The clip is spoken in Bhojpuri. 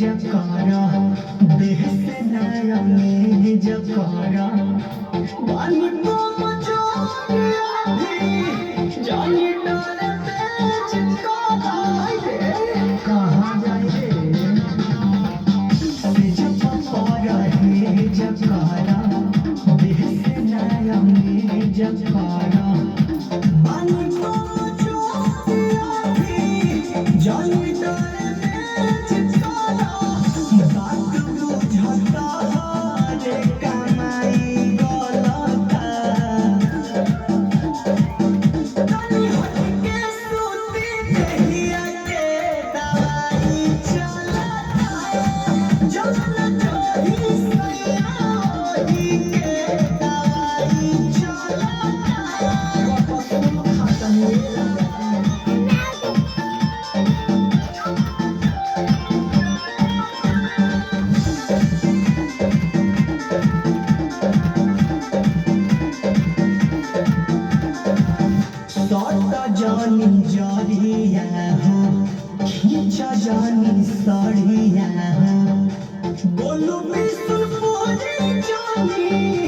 जकारा देह से नरमे जकारा वाली को मचोरिया भी जानी डाले जकारा कहाँ जाए रे जब पारा है जकारा देह से नरमे जकारा वाली को मचोरिया भी जानी जानी जारिया हो खींचा जानी साड़िया हो बोलो बिसुन बोले जानी